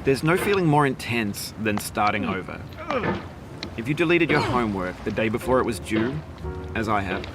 There's no feeling more intense than starting over. If you deleted your homework the day before it was due, as I have,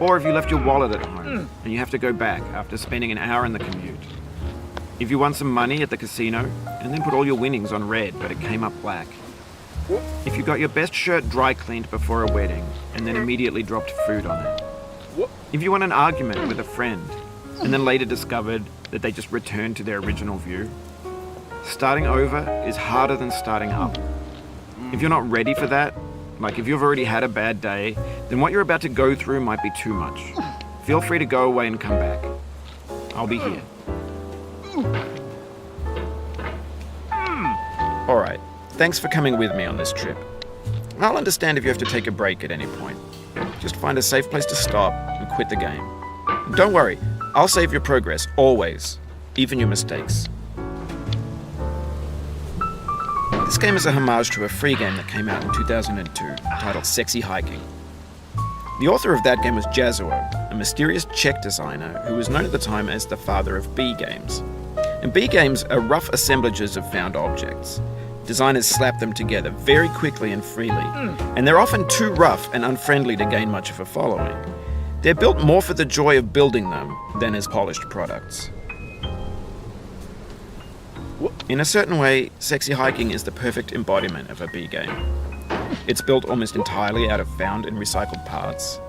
or if you left your wallet at home and you have to go back after spending an hour in the commute. If you won some money at the casino and then put all your winnings on red but it came up black. If you got your best shirt dry cleaned before a wedding and then immediately dropped food on it. If you won an argument with a friend and then later discovered that they just returned to their original view. Starting over is harder than starting up. If you're not ready for that, like if you've already had a bad day, then what you're about to go through might be too much. Feel free to go away and come back. I'll be here. Alright, thanks for coming with me on this trip. I'll understand if you have to take a break at any point. Just find a safe place to stop and quit the game. And don't worry, I'll save your progress, always, even your mistakes. This game is a homage to a free game that came out in 2002, titled Sexy Hiking. The author of that game was Jazzuo, a mysterious Czech designer who was known at the time as the father of B games. And B games are rough assemblages of found objects. Designers slap them together very quickly and freely, and they're often too rough and unfriendly to gain much of a following. They're built more for the joy of building them than as polished products. In a certain way, Sexy Hiking is the perfect embodiment of a B game. It's built almost entirely out of found and recycled parts,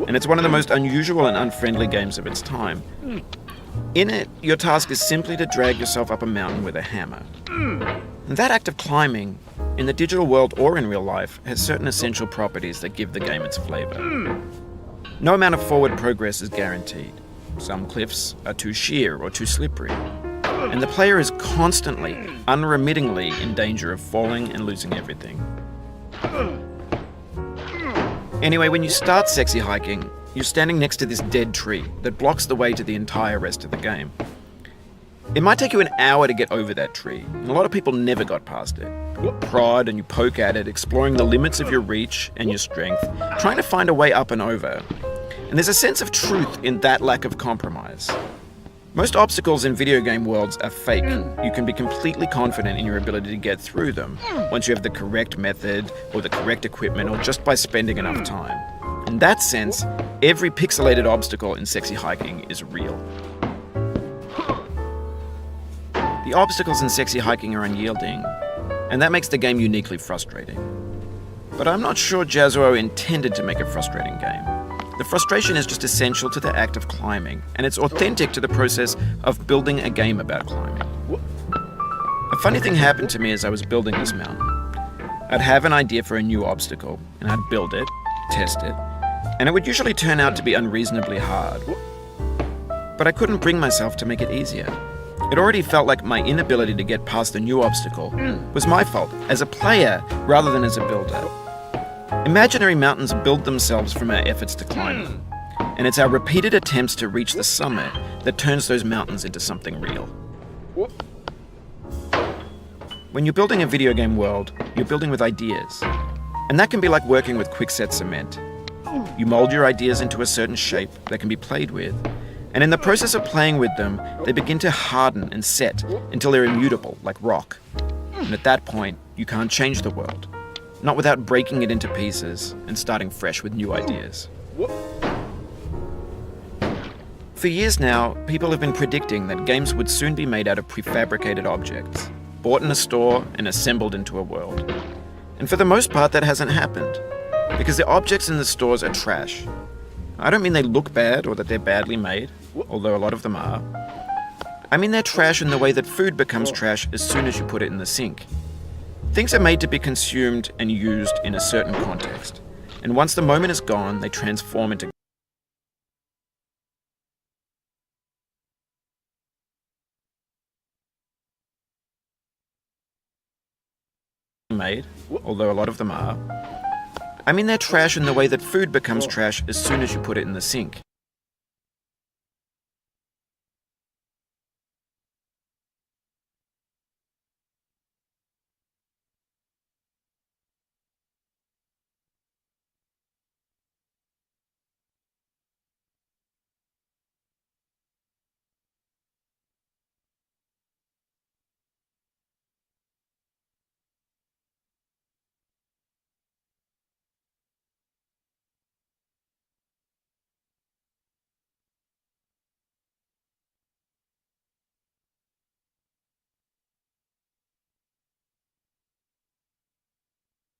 and it's one of the most unusual and unfriendly games of its time. In it, your task is simply to drag yourself up a mountain with a hammer. And that act of climbing, in the digital world or in real life, has certain essential properties that give the game its flavor. No amount of forward progress is guaranteed. Some cliffs are too sheer or too slippery. And the player is constantly, unremittingly in danger of falling and losing everything. Anyway, when you start Sexy Hiking, you're standing next to this dead tree that blocks the way to the entire rest of the game. It might take you an hour to get over that tree, and a lot of people never got past it. You prod and you poke at it, exploring the limits of your reach and your strength, trying to find a way up and over. And there's a sense of truth in that lack of compromise. Most obstacles in video game worlds are fake. You can be completely confident in your ability to get through them once you have the correct method or the correct equipment or just by spending enough time. In that sense, every pixelated obstacle in Sexy Hiking is real. The obstacles in Sexy Hiking are unyielding, and that makes the game uniquely frustrating. But I'm not sure Jazzuo intended to make a frustrating game. The frustration is just essential to the act of climbing, and it's authentic to the process of building a game about climbing. A funny thing happened to me as I was building this mountain. I'd have an idea for a new obstacle, and I'd build it, test it, and it would usually turn out to be unreasonably hard. But I couldn't bring myself to make it easier. It already felt like my inability to get past the new obstacle was my fault as a player rather than as a builder. Imaginary mountains build themselves from our efforts to climb them, and it's our repeated attempts to reach the summit that turns those mountains into something real. When you're building a video game world, you're building with ideas, and that can be like working with quickset cement. You mold your ideas into a certain shape that can be played with, and in the process of playing with them, they begin to harden and set until they're immutable, like rock. And at that point, you can't change the world. Not without breaking it into pieces and starting fresh with new ideas. For years now, people have been predicting that games would soon be made out of prefabricated objects, bought in a store and assembled into a world. And for the most part, that hasn't happened, because the objects in the stores are trash. I don't mean they look bad or that they're badly made, although a lot of them are. I mean they're trash in the way that food becomes trash as soon as you put it in the sink. Things are made to be consumed and used in a certain context, and once the moment is gone, they transform into made, although a lot of them are. I mean they're trash in the way that food becomes trash as soon as you put it in the sink.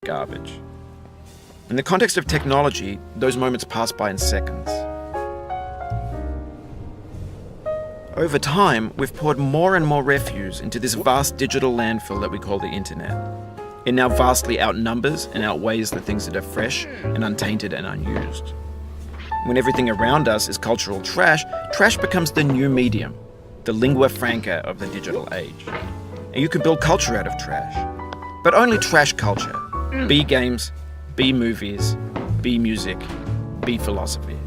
garbage. In the context of technology, those moments pass by in seconds. Over time, we've poured more and more refuse into this vast digital landfill that we call the internet. It now vastly outnumbers and outweighs the things that are fresh and untainted and unused. When everything around us is cultural trash, trash becomes the new medium, the lingua franca of the digital age. And you can build culture out of trash. But only trash culture. B games, B movies, B music, B philosophy.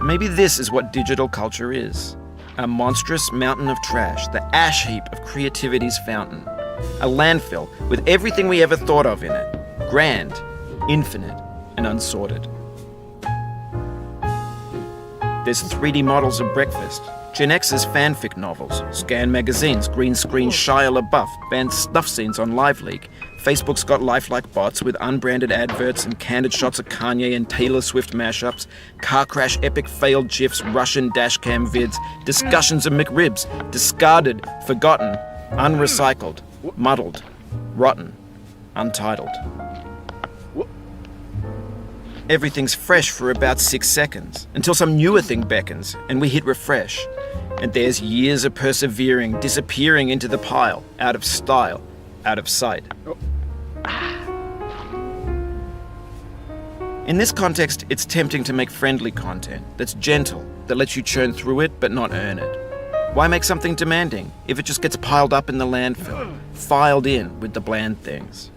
Maybe this is what digital culture is. A monstrous mountain of trash, the ash heap of creativity's fountain. A landfill with everything we ever thought of in it. Grand, infinite, and unsorted. There's 3D models of breakfast, Gen X's fanfic novels, scan magazines, green screen Shia LaBeouf, banned snuff scenes on LiveLeak. Facebook's got lifelike bots with unbranded adverts and candid shots of Kanye and Taylor Swift mashups, car crash epic failed GIFs, Russian dashcam vids, discussions of McRibs, discarded, forgotten, unrecycled, muddled, rotten, untitled. Everything's fresh for about 6 seconds, until some newer thing beckons, and we hit refresh. And there's years of persevering, disappearing into the pile, out of style, out of sight. In this context, it's tempting to make friendly content that's gentle, that lets you churn through it but not earn it. Why make something demanding if it just gets piled up in the landfill, filed in with the bland things?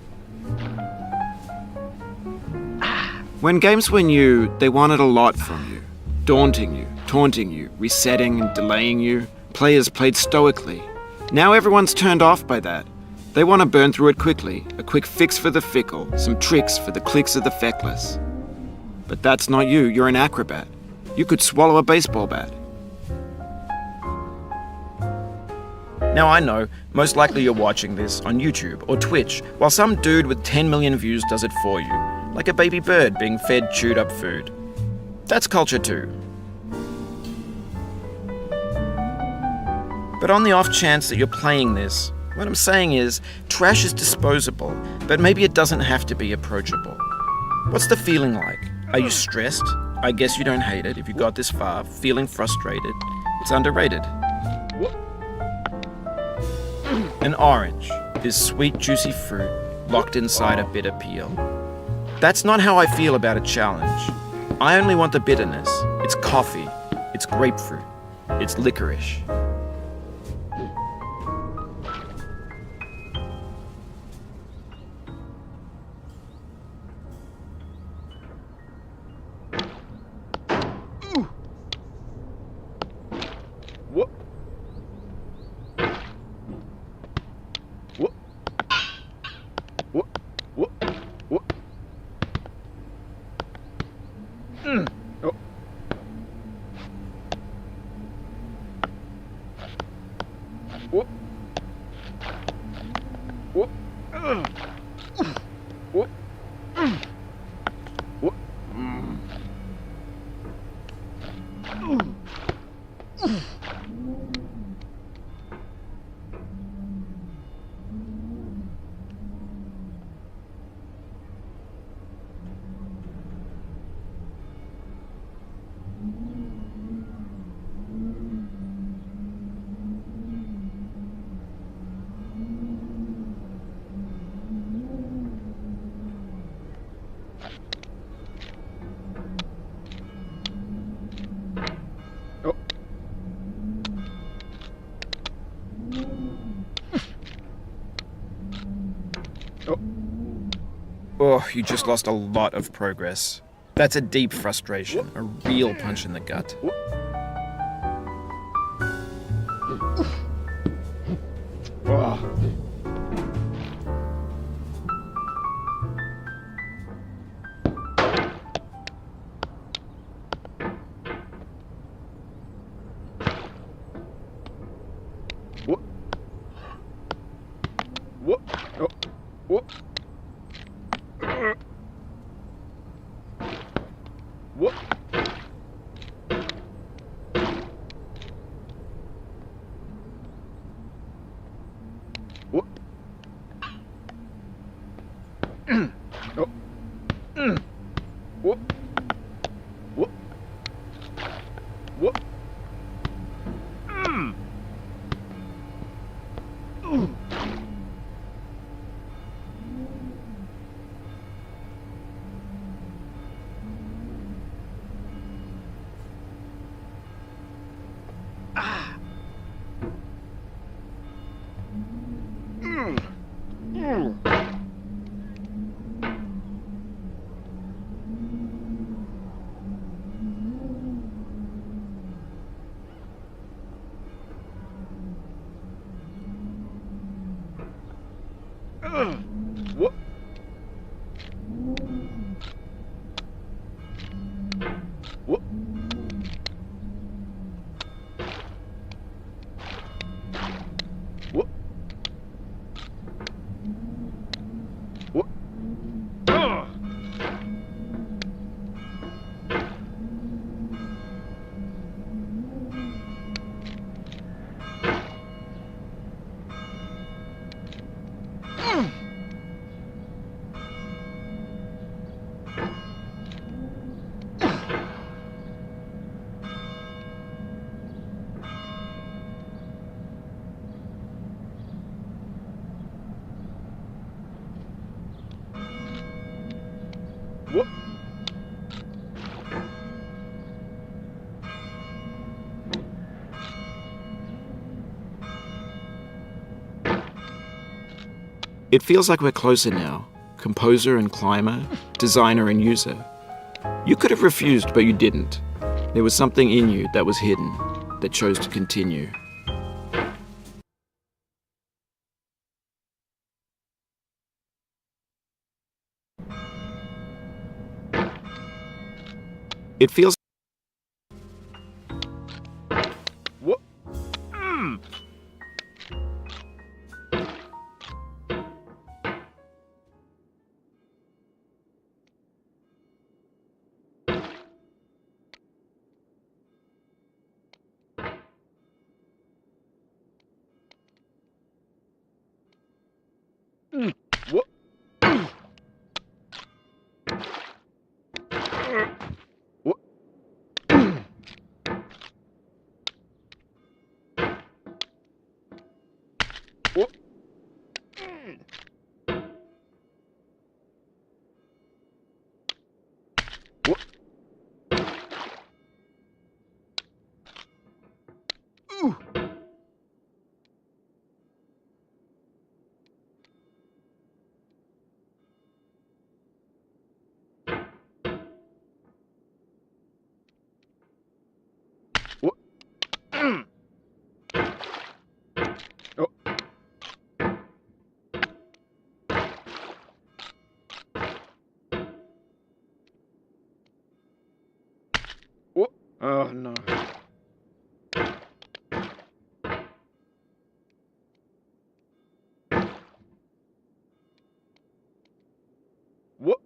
When games were new, they wanted a lot from you. Daunting you, taunting you, resetting and delaying you. Players played stoically. Now everyone's turned off by that. They want to burn through it quickly, a quick fix for the fickle, some tricks for the clicks of the feckless. But that's not you, you're an acrobat. You could swallow a baseball bat. Now I know, most likely you're watching this on YouTube or Twitch, while some dude with 10 million views does it for you. Like a baby bird being fed chewed up food. That's culture too. But on the off chance that you're playing this, what I'm saying is, trash is disposable, but maybe it doesn't have to be approachable. What's the feeling like? Are you stressed? I guess you don't hate it if you got this far, feeling frustrated. It's underrated. An orange is sweet, juicy fruit locked inside a bitter peel. That's not how I feel about a challenge. I only want the bitterness. It's coffee. It's grapefruit. It's licorice. Oh, you just lost a lot of progress. That's a deep frustration, a real punch in the gut. Oh. Whoop. Whoop. Whoop. Whoop. Whoop. Whoop. Whoop. Whoop. It feels like we're closer now, composer and climber, designer and user. You could have refused, but you didn't. There was something in you that was hidden, that chose to continue. It feels Whoop. Whoop. Whoop. Whoop. Whoop. Ooh. Whoop. Oh. Whoop. Oh no. Whoop.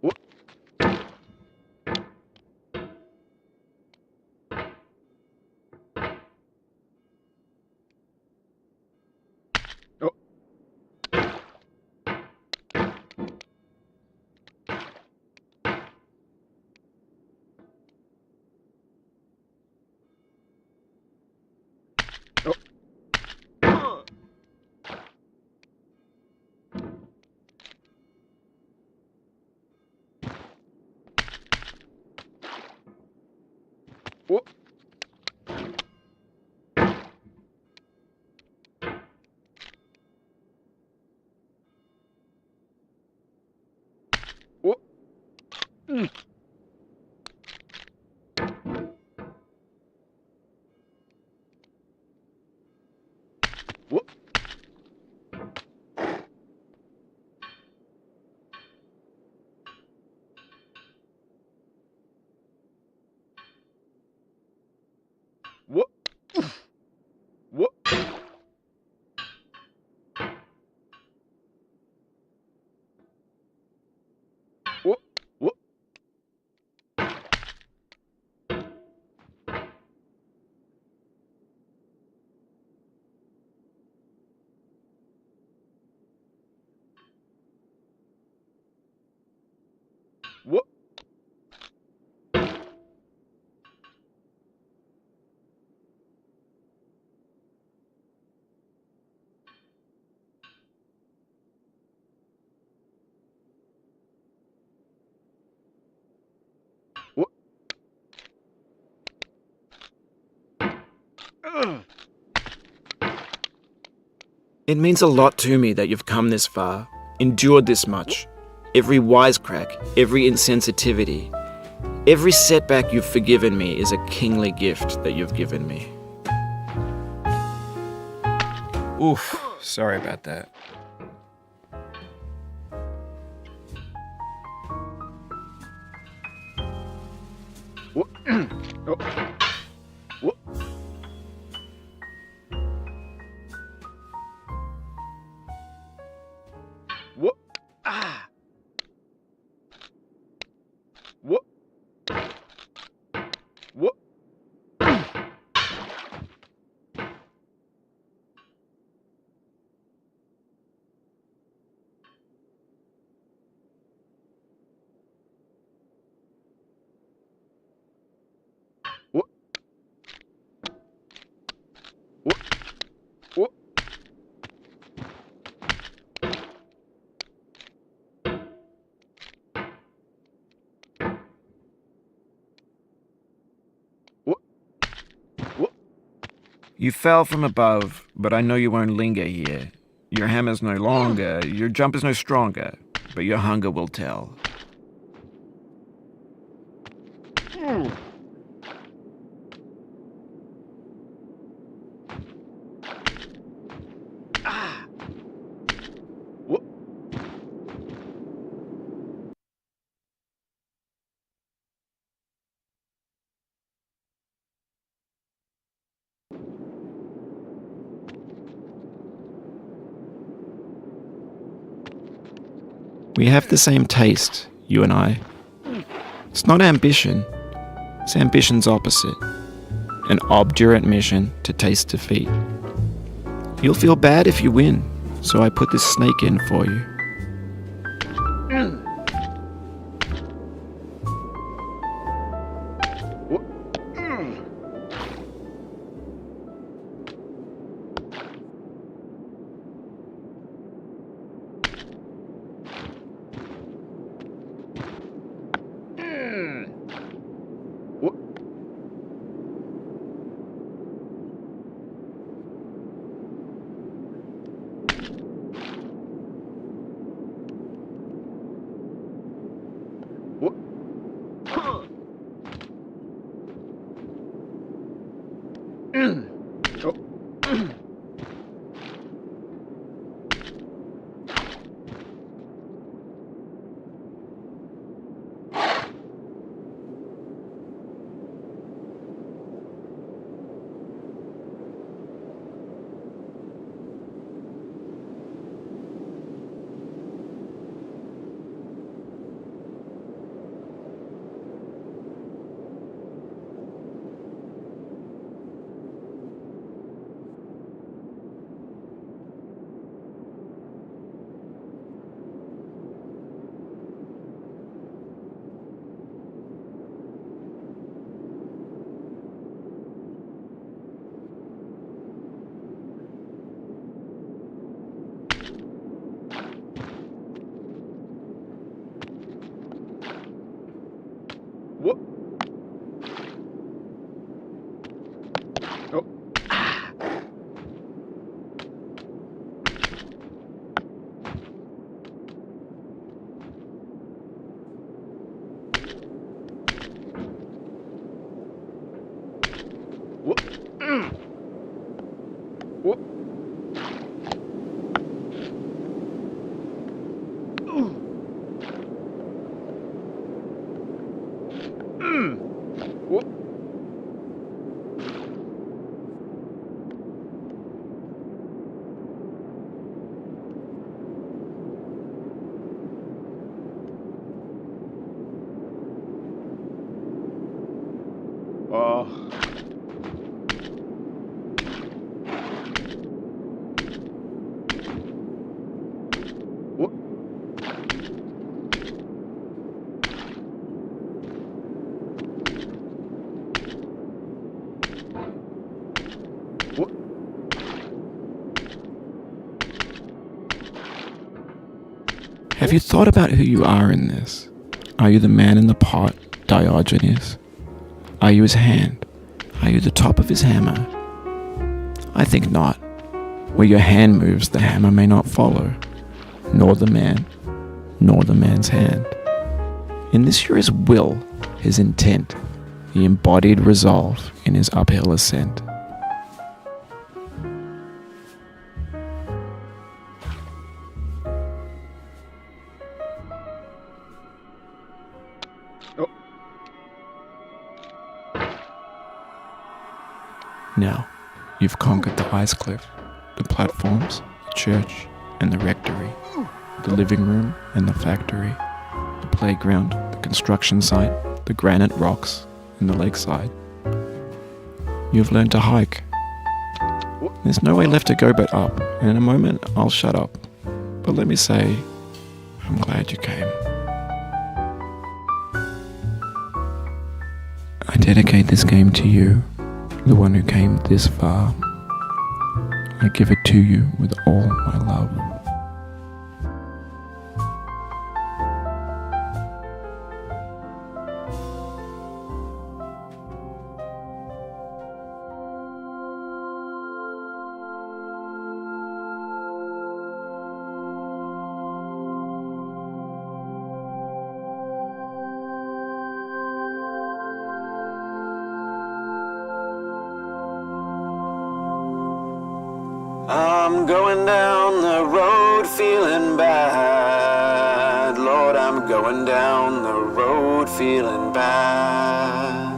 Whoop. Oh. Oh. Whoop. Whoop. Whoop. Whoop. Whoop. Whoop. Whoop. What? What? Ugh. It means a lot to me that you've come this far, endured this much. Every wisecrack, every insensitivity, every setback you've forgiven me is a kingly gift that you've given me. Oof, sorry about that. What? Oh. What? What? Ah. What? What? What? What? What? What? What? You fell from above, but I know you won't linger here. Your hammer's no longer, your jump is no stronger, but your hunger will tell. Mm. Ah. What? We have the same taste, you and I. It's not ambition, it's ambition's opposite. An obdurate mission to taste defeat. You'll feel bad if you win, so I put this snake in for you. Mm. What? Mm. Mm. What? What? Huh. Mm. Oh. Mm. What? Oh. Ah. What? Mm. What? Ooh. Mm. What? Oh. What? Have you thought about who you are in this? Are you the man in the pot, Diogenes? Are you his hand? Are you the top of his hammer? I think not. Where your hand moves, the hammer may not follow, nor the man, nor the man's hand. In this you're his will, his intent, the embodied resolve in his uphill ascent. Oh. Now, you've conquered the ice cliff, the platforms, the church, and the rectory, the living room and the factory, the playground, the construction site, the granite rocks, and the lakeside. You've learned to hike. There's no way left to go but up, and in a moment I'll shut up. But let me say, I'm glad you came. I dedicate this game to you, the one who came this far. I give it to you with all my love. I'm going down the road feeling bad. Lord, I'm going down the road feeling bad.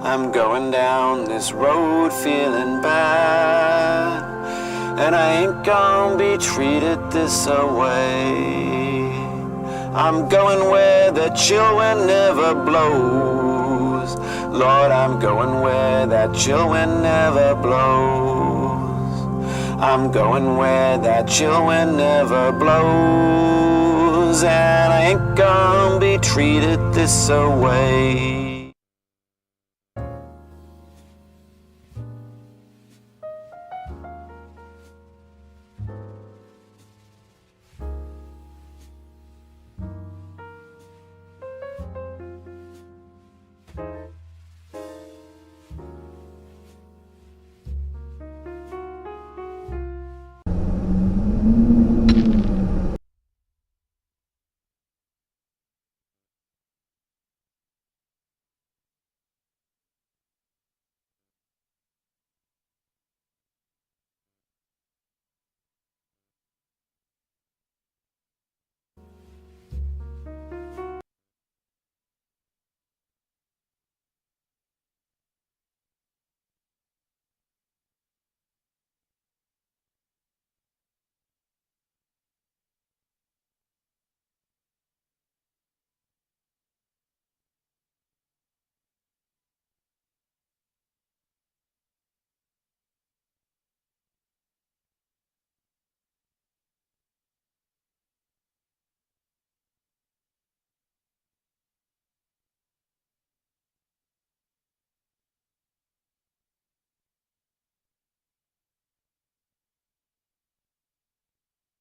I'm going down this road feeling bad. And I ain't gonna be treated this away. I'm going where the chill wind never blows. Lord, I'm going where that chill wind never blows. I'm going where that chill wind never blows, and I ain't gonna be treated this away.